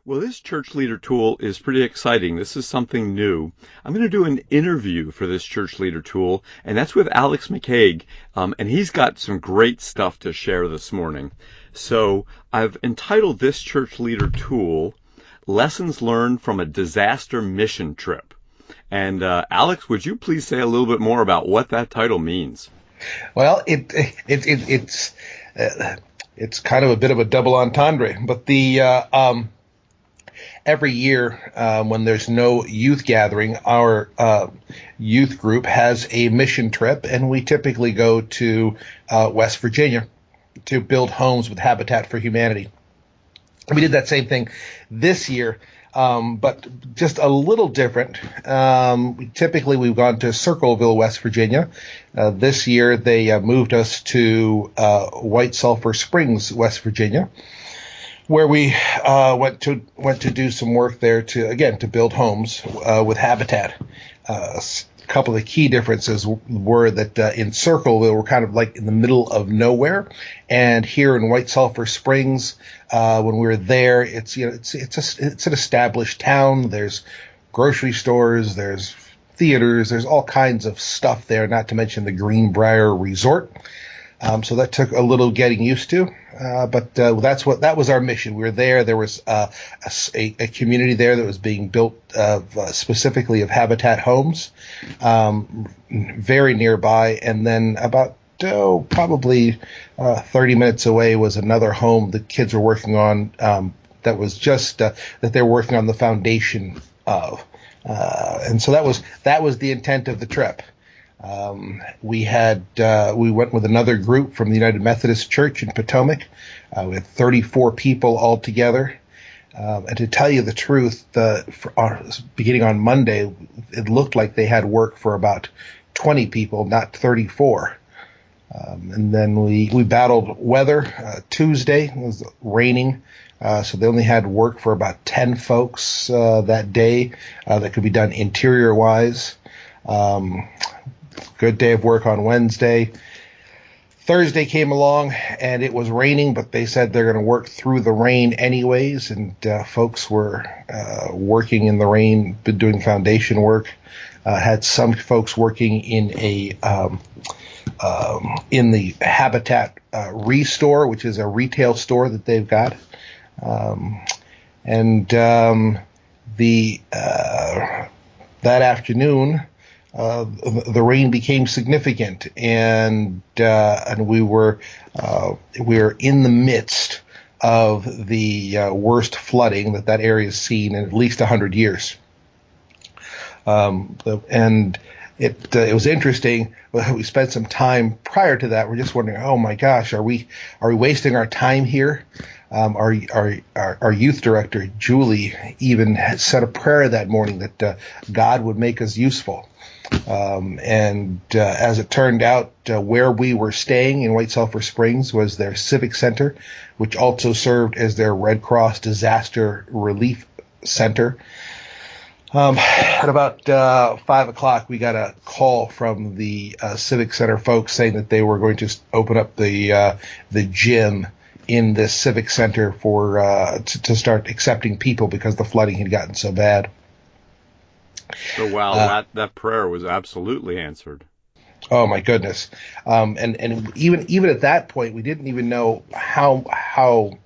Well, this church leader tool is pretty exciting. This is something new. I'm going to do an interview for this church leader tool, and that's with Alex McCaig, and he's got some great stuff to share this morning. So I've entitled this church leader tool, Lessons Learned from a Disaster Mission Trip. And Alex, would you please say a little bit more about what that title means? Well, it's kind of a bit of a double entendre, but every year when there's no youth gathering, our youth group has a mission trip, and we typically go to West Virginia to build homes with Habitat for Humanity. We did that same thing this year, but just a little different. Typically, we've gone to Circleville, West Virginia. This year, they moved us to White Sulphur Springs, West Virginia, where we went to do some work there to build homes with Habitat. A couple of key differences were that in Circleville, we're kind of like in the middle of nowhere, and here in White Sulphur Springs, when we were there, it's an established town. There's grocery stores, there's theaters, there's all kinds of stuff there. Not to mention the Greenbrier Resort. So that took a little getting used to, but that was our mission. We were there. There was a community there that was being built specifically of Habitat homes, very nearby, and then about probably 30 minutes away was another home the kids were working on that was just that they were working on the foundation of, and so that was the intent of the trip. We went with another group from the United Methodist Church in Potomac. We had 34 people all together. And to tell you the truth, beginning on Monday, it looked like they had work for about 20 people, not 34. And then we battled weather. Tuesday it was raining. So they only had work for about 10 folks that day that could be done interior-wise. Good day of work on Wednesday. Thursday came along, and it was raining, but they said they're going to work through the rain anyways, and folks were working in the rain, been doing foundation work. Had some folks working in the Habitat Restore, which is a retail store that they've got. That afternoon, the rain became significant, and we were in the midst of the worst flooding that area has seen in at least 100 years. And it was interesting. We spent some time prior to that. We're just wondering, oh my gosh, are we wasting our time here? Our youth director, Julie, even had said a prayer that morning that God would make us useful. As it turned out, where we were staying in White Sulphur Springs was their Civic Center, which also served as their Red Cross Disaster Relief Center. At about 5 o'clock, we got a call from the Civic Center folks saying that they were going to open up the gym in this Civic Center to start accepting people because the flooding had gotten so bad. So wow, that prayer was absolutely answered. Oh my goodness! And even at that point, we didn't even know how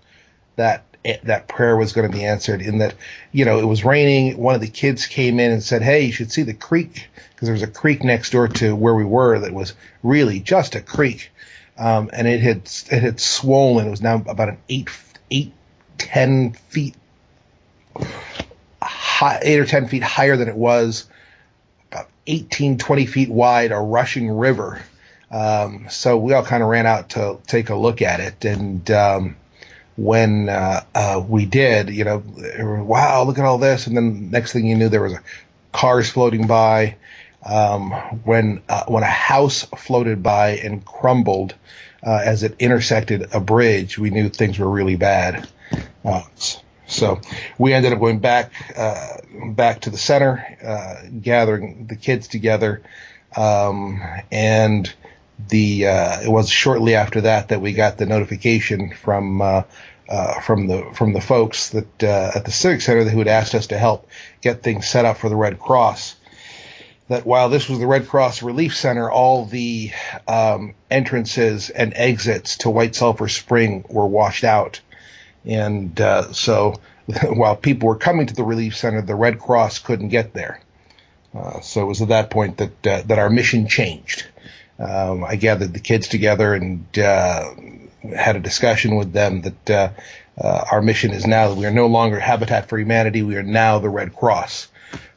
that prayer was going to be answered. In that, it was raining. One of the kids came in and said, "Hey, you should see the creek," because there was a creek next door to where we were that was really just a creek, and it had swollen. It was now about an 10 feet. 8 or 10 feet higher than it was, about 18, 20 feet wide, a rushing river. So we all kind of ran out to take a look at it. And when we did, wow, look at all this. And then next thing you knew, there was cars floating by. When a house floated by and crumbled as it intersected a bridge, we knew things were really bad. So we ended up going back to the center, gathering the kids together, and it was shortly after that we got the notification from from the folks that at the Civic Center who had asked us to help get things set up for the Red Cross. That while this was the Red Cross Relief Center, all the entrances and exits to White Sulphur Spring were washed out. And so while people were coming to the Relief Center, the Red Cross couldn't get there. So it was at that point that our mission changed. I gathered the kids together and had a discussion with them that our mission is now that we are no longer Habitat for Humanity. We are now the Red Cross.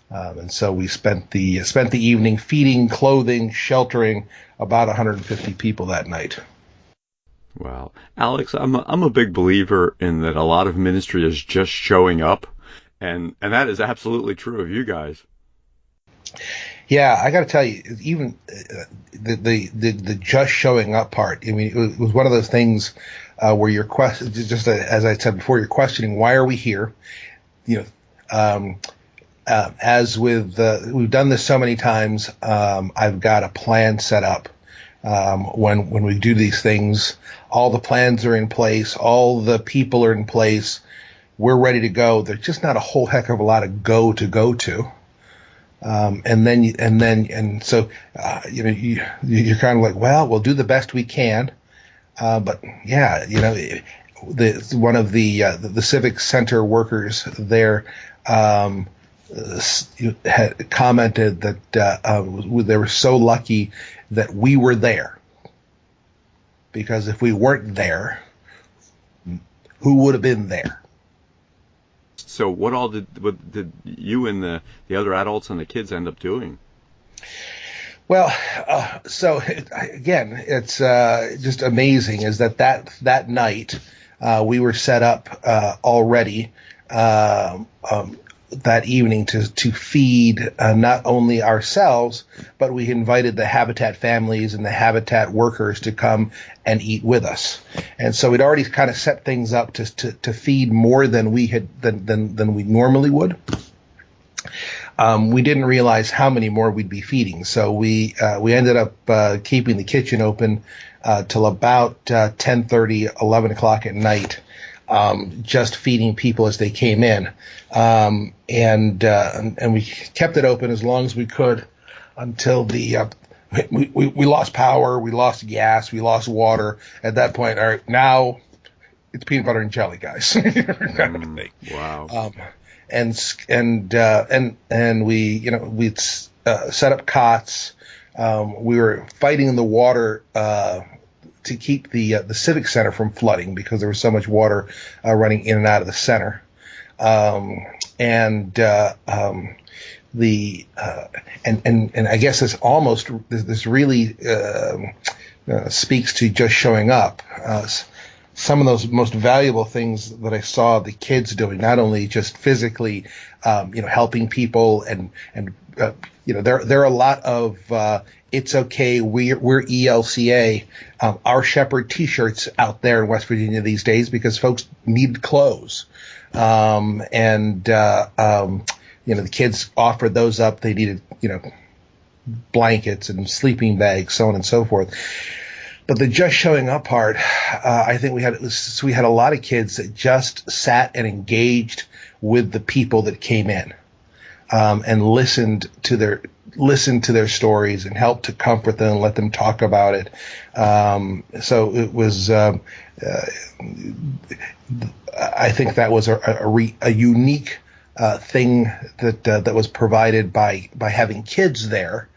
And so we spent the evening feeding, clothing, sheltering about 150 people that night. Wow. Alex, I'm a big believer in that a lot of ministry is just showing up, and that is absolutely true of you guys. Yeah, I got to tell you, even the just showing up part. I mean, it was one of those things where you're just as I said before, you're questioning, why are we here? You know, as with we've done this so many times, I've got a plan set up. When we do these things, all the plans are in place, all the people are in place, we're ready to go. There's just not a whole heck of a lot of go to. And so you're kind of like, well, we'll do the best we can. But yeah, one of the Civic Center workers there had commented that they were so lucky that we were there, because if we weren't there, who would have been there? So what did you and the other adults and the kids end up doing? Well, again, it's just amazing is that night we were set up already that evening to feed not only ourselves, but we invited the Habitat families and the Habitat workers to come and eat with us. And so we'd already kind of set things up to feed more than we normally would. We didn't realize how many more we'd be feeding, so we ended up keeping the kitchen open till about 10:30, 11 o'clock at night. Just feeding people as they came in, and we kept it open as long as we could until we lost power, we lost gas, we lost water. At that point, all right, now it's peanut butter and jelly, guys. Wow. And we'd set up cots. We were fighting in the water to keep the Civic Center from flooding because there was so much water running in and out of the center. And I guess this really speaks to just showing up. Some of those most valuable things that I saw the kids doing, not only just physically, helping people and there are a lot of it's okay, we're ELCA, our Shepherd T-shirts out there in West Virginia these days because folks need clothes, the kids offered those up. They needed blankets and sleeping bags, so on and so forth. But the just showing up part, I think we had a lot of kids that just sat and engaged with the people that came in, and listened to their stories and helped to comfort them and let them talk about it. So it was, I think that was a unique thing that was provided by having kids there.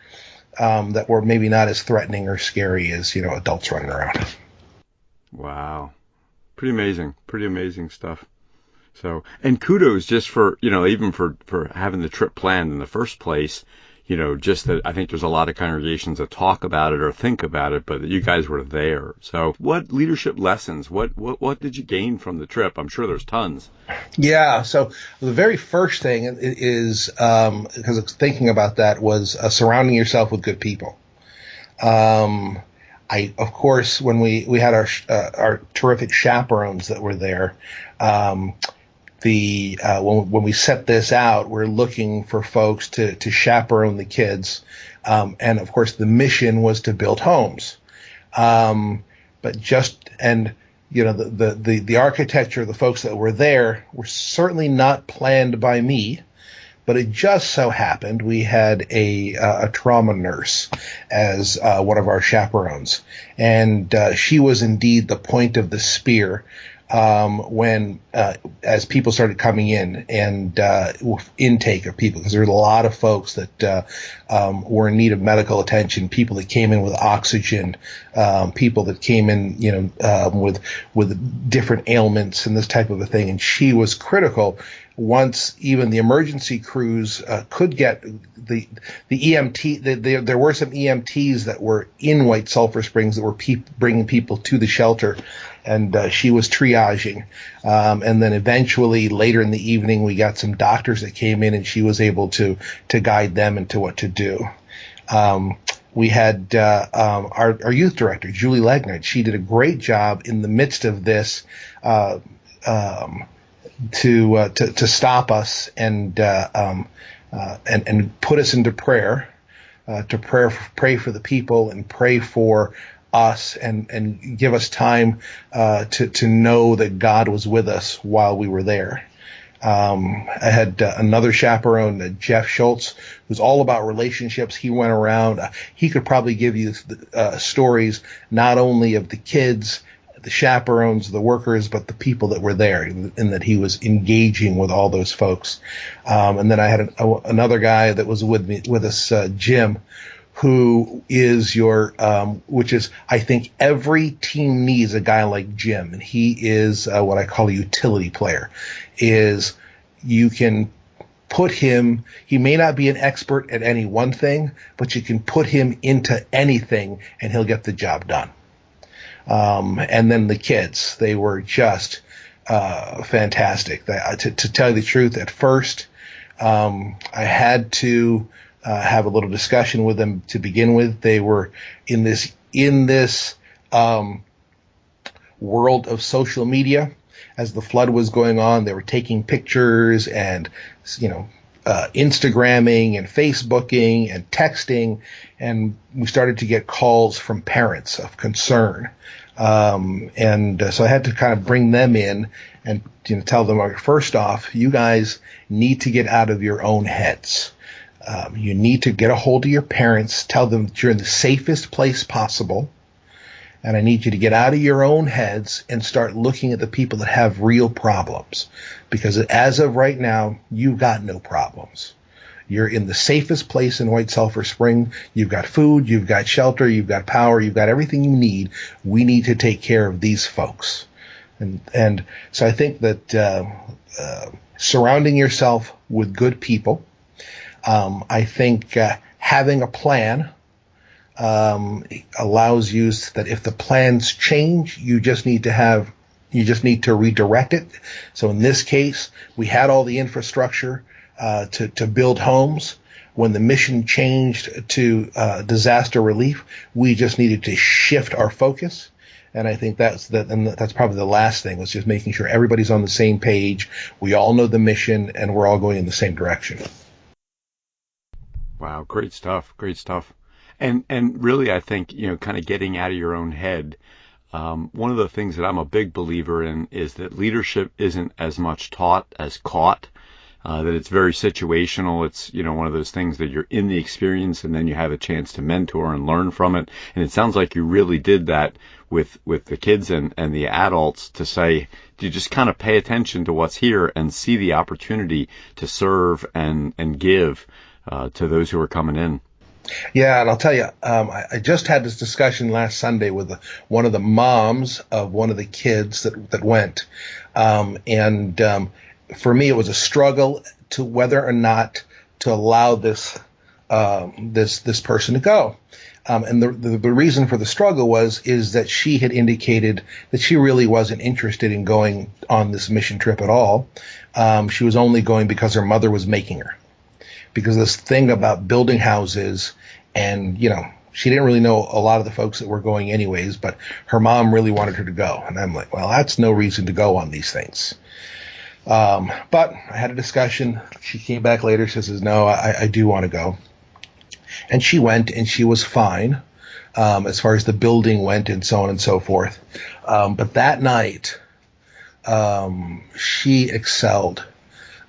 That were maybe not as threatening or scary as adults running around. Wow, pretty amazing stuff. So, and kudos just for even for having the trip planned in the first place. Just that I think there's a lot of congregations that talk about it or think about it, but you guys were there. So, what leadership lessons? What did you gain from the trip? I'm sure there's tons. Yeah. So the very first thing is because thinking about that was surrounding yourself with good people. Of course, when we had our terrific chaperones that were there, when we set this out, we're looking for folks to chaperone the kids, and of course the mission was to build homes. the architecture, the folks that were there were certainly not planned by me. But it just so happened we had a trauma nurse as one of our chaperones, and she was indeed the point of the spear when as people started coming in and intake of people, because there were a lot of folks that were in need of medical attention, people that came in with oxygen, people that came in with different ailments and this type of a thing, and she was critical. Once even the emergency crews could get the EMT, there were some EMTs that were in White Sulphur Springs that were bringing people to the shelter, and she was triaging. And then eventually later in the evening, we got some doctors that came in, and she was able to guide them into what to do. We had our youth director, Julie Legnard. She did a great job in the midst of this to stop us and put us into prayer, to pray for the people and pray for us and give us time to know that God was with us while we were there. I had another chaperone, Jeff Schultz, who's all about relationships. He went around. He could probably give you stories not only of the kids, the chaperones, the workers, but the people that were there, and that he was engaging with all those folks. And then I had another guy that was with us, Jim, who is which is, I think every team needs a guy like Jim, and he is what I call a utility player. You can put him, he may not be an expert at any one thing, but you can put him into anything and he'll get the job done. And then the kids, they were just fantastic. To tell you the truth, at first, I had to have a little discussion with them to begin with. They were in this world of social media. As the flood was going on, they were taking pictures and, Instagramming and Facebooking and texting, and we started to get calls from parents of concern. So I had to kind of bring them in and tell them, first off, you guys need to get out of your own heads. You need to get a hold of your parents, tell them that you're in the safest place possible, and I need you to get out of your own heads and start looking at the people that have real problems. Because as of right now, you've got no problems. You're in the safest place in White Sulphur Spring. You've got food, you've got shelter, you've got power, you've got everything you need. We need to take care of these folks. And so I think that surrounding yourself with good people, I think having a plan allows you that if the plans change, you just need to redirect it. So in this case, we had all the infrastructure to build homes. When the mission changed to disaster relief, we just needed to shift our focus. And I think that's probably the last thing, was just making sure everybody's on the same page. We all know the mission, and we're all going in the same direction. Wow, great stuff. Great stuff. And really, I think, kind of getting out of your own head. One of the things that I'm a big believer in is that leadership isn't as much taught as caught. That it's very situational. It's, one of those things that you're in the experience and then you have a chance to mentor and learn from it. And it sounds like you really did that with the kids and the adults, to say, you just kind of pay attention to what's here and see the opportunity to serve and give to those who are coming in. Yeah, and I'll tell you, I just had this discussion last Sunday with one of the moms of one of the kids that went, and for me, it was a struggle to whether or not to allow this person to go. And the reason for the struggle is that she had indicated that she really wasn't interested in going on this mission trip at all. She was only going because her mother was making her. Because this thing about building houses, and she didn't really know a lot of the folks that were going anyways, but her mom really wanted her to go. And I'm like, well, that's no reason to go on these things. But I had a discussion. She came back later. She says, no, I do want to go. And she went, and she was fine. as far as the building went and so on and so forth. But that night, she excelled.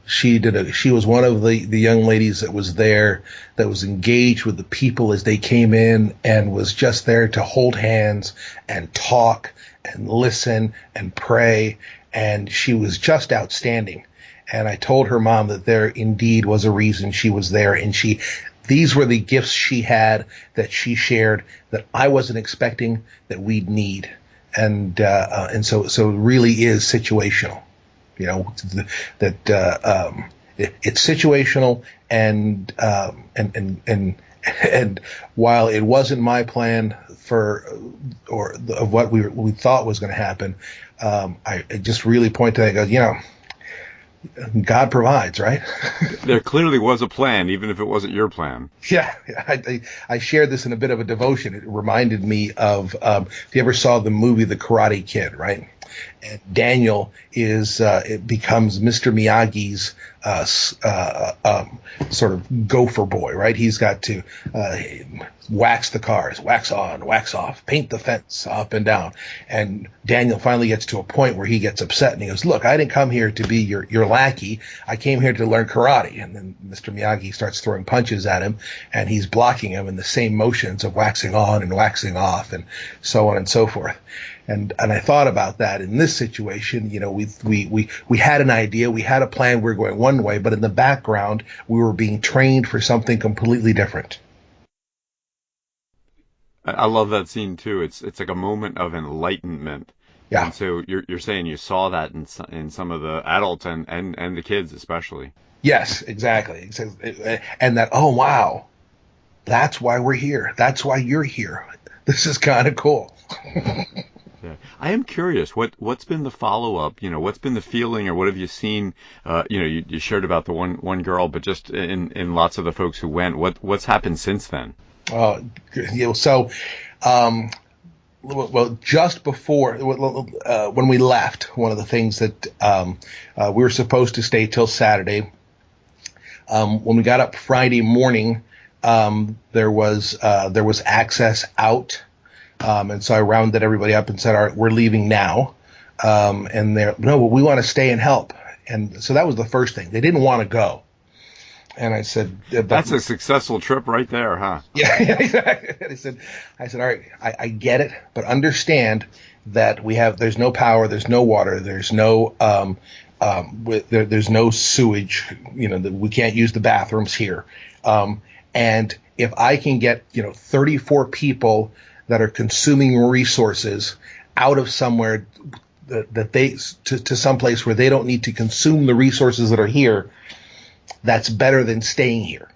She was one of the young ladies that was there, that was engaged with the people as they came in, and was just there to hold hands and talk and listen and pray. And she was just outstanding. And I told her mom that there indeed was a reason she was there. And these were the gifts she had that she shared that I wasn't expecting that we'd need. And so it really is situational. It's situational, and while it wasn't my plan of what we thought was going to happen, I just really point to that. I go, God provides, right? There clearly was a plan, even if it wasn't your plan. Yeah, I shared this in a bit of a devotion. It reminded me of if you ever saw the movie The Karate Kid, right? And Daniel becomes Mr. Miyagi's sort of gopher boy, right? He's got to wax the cars, wax on, wax off, paint the fence up and down. And Daniel finally gets to a point where he gets upset and he goes, "Look, I didn't come here to be your lackey. I came here to learn karate." And then Mr. Miyagi starts throwing punches at him, and he's blocking him in the same motions of waxing on and waxing off and so on and so forth. And I thought about that in this situation. We had an idea, we had a plan, we were going one way, but in the background, we were being trained for something completely different. I love that scene too. It's like a moment of enlightenment. Yeah. And so you're saying you saw that in some of the adults and the kids especially. Yes, exactly. And that, oh wow, that's why we're here. That's why you're here. This is kind of cool. Yeah. I am curious, what's been the follow-up? What's been the feeling, or what have you seen? You shared about the one girl, but just in lots of the folks who went, what's happened since then? So, well, just before when we left, one of the things that we were supposed to stay till Saturday. When we got up Friday morning, there was access out. And so I rounded everybody up and said, "All right, we're leaving now." And no, we want to stay and help. And so that was the first thing. They didn't want to go. And I said, "That's a successful trip right there, huh?" Yeah, exactly. I said, "All right, I get it, but understand that there's no power, there's no water, there's no there's no sewage. That we can't use the bathrooms here. And if I can get 34 people that are consuming resources out of somewhere that they to some place where they don't need to consume the resources that are here, that's better than staying here."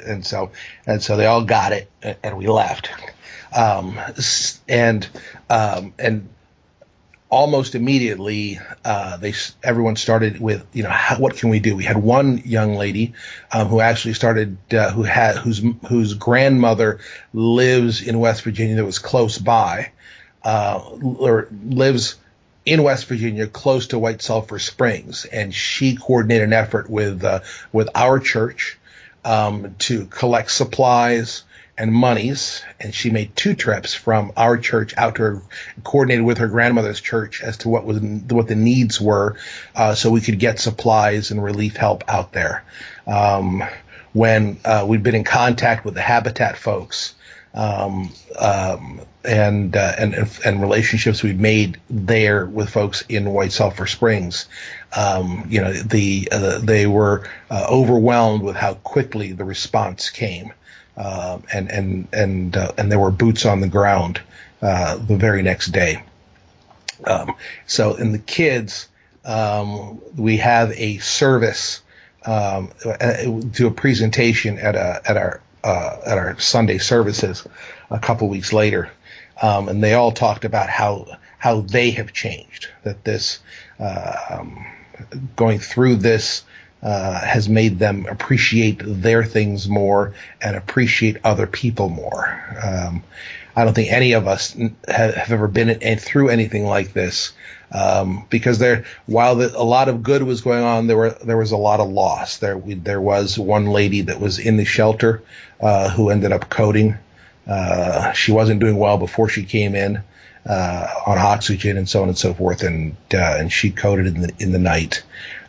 And so they all got it, and we left. And almost immediately, everyone started with, what can we do? We had one young lady who actually started, whose grandmother lives in West Virginia, that was close by, or lives in West Virginia, close to White Sulphur Springs, and she coordinated an effort with our church to collect supplies and monies, and she made 2 trips from our church out to her, coordinated with her grandmother's church as to what the needs were, so we could get supplies and relief help out there. When we'd been in contact with the Habitat folks, and relationships we've made there with folks in White Sulphur Springs, they were overwhelmed with how quickly the response came. And there were boots on the ground the very next day. So in the kids, we have a service, do a presentation at our Sunday services a couple weeks later, and they all talked about how they have changed. That this going through this has made them appreciate their things more and appreciate other people more. I don't think any of us have ever been through anything like this, because while a lot of good was going on, there was a lot of loss. There was one lady that was in the shelter who ended up coding She wasn't doing well before she came in on oxygen and so on and so forth, and she coded in the night.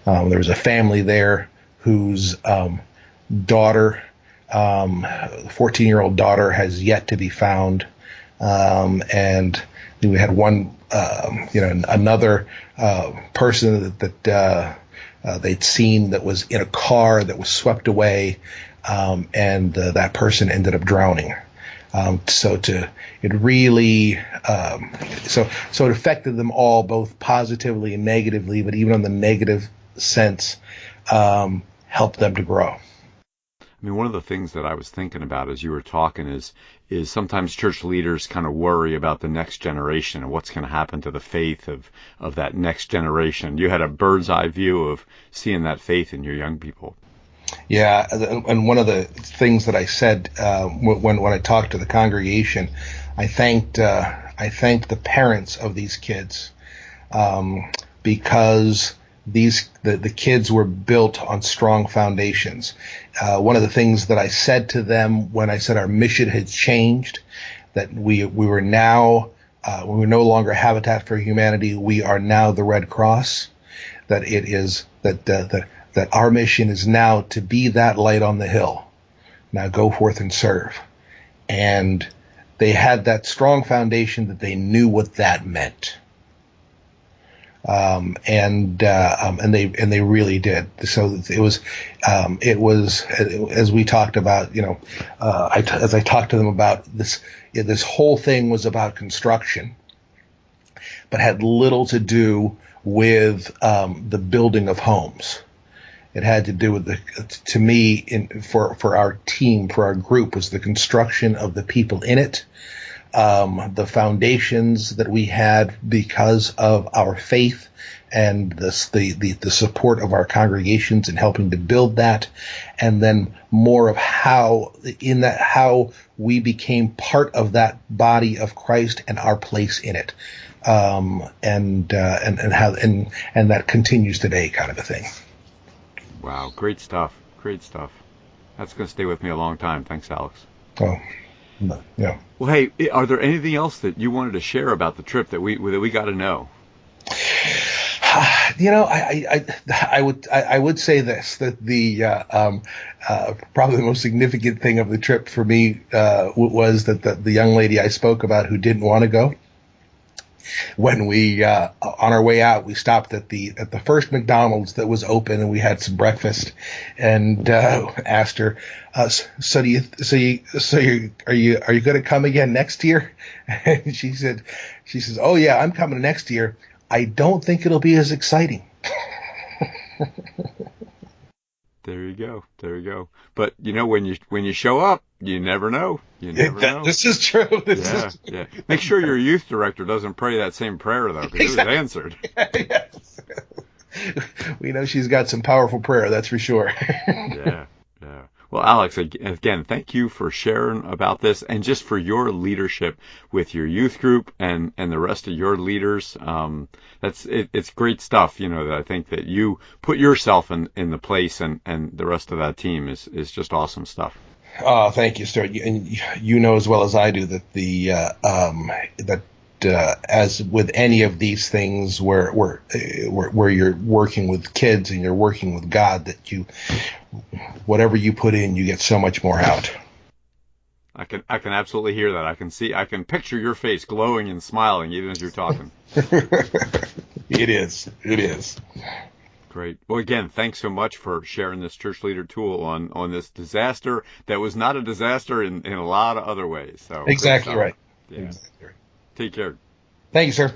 There was a family there whose daughter, 14-year-old daughter, has yet to be found, and we had one, another person that they'd seen that was in a car that was swept away, and that person ended up drowning. It really it affected them all, both positively and negatively, but even on the negative sense, helped them to grow. I mean, one of the things that I was thinking about as you were talking is sometimes church leaders kind of worry about the next generation and what's going to happen to the faith of that next generation. You had a bird's eye view of seeing that faith in your young people. Yeah, and one of the things that I said when I talked to the congregation, I thanked the parents of these kids, because the kids were built on strong foundations. One of the things that I said to them when I said our mission had changed, that we were now we were no longer Habitat for Humanity, we are now the Red Cross. That it is that our mission is now to be that light on the hill. Now go forth and serve. And they had that strong foundation that they knew what that meant. And they really did. So it was as we talked about, as I talked to them about this, this whole thing was about construction, but had little to do with the building of homes. It had to do with to me, for our team, for our group, was the construction of the people in it, the foundations that we had because of our faith, and the support of our congregations in helping to build that, and then more of how we became part of that body of Christ and our place in it, and that continues today, kind of a thing. Wow, great stuff. Great stuff. That's going to stay with me a long time. Thanks, Alex. Oh, yeah. Well, hey, are there anything else that you wanted to share about the trip that we got to know? I would say this, that probably the most significant thing of the trip for me was that the young lady I spoke about who didn't want to go. When we on our way out, we stopped at the first McDonald's that was open, and we had some breakfast, and asked her, are you going to come again next year? And she says, oh yeah, I'm coming next year. I don't think it'll be as exciting. There you go. There you go. But when you show up, you never know. You never know. This is true. Yeah. Make sure your youth director doesn't pray that same prayer though, because it was answered. Yes. We know she's got some powerful prayer, that's for sure. Yeah. Well, Alex, again, thank you for sharing about this and just for your leadership with your youth group and the rest of your leaders. It's great stuff, that I think that you put yourself in the place, and the rest of that team is just awesome stuff. Oh, thank you, Stuart. And you know as well as I do that as with any of these things where you're working with kids and you're working with God, that whatever you put in, you get so much more out. I can absolutely hear that. I can picture your face glowing and smiling even as you're talking. It is. Great. Well, again, thanks so much for sharing this church leader tool on this disaster that was not a disaster in a lot of other ways. So exactly right. Yeah. Exactly right. Take care. Thank you, sir.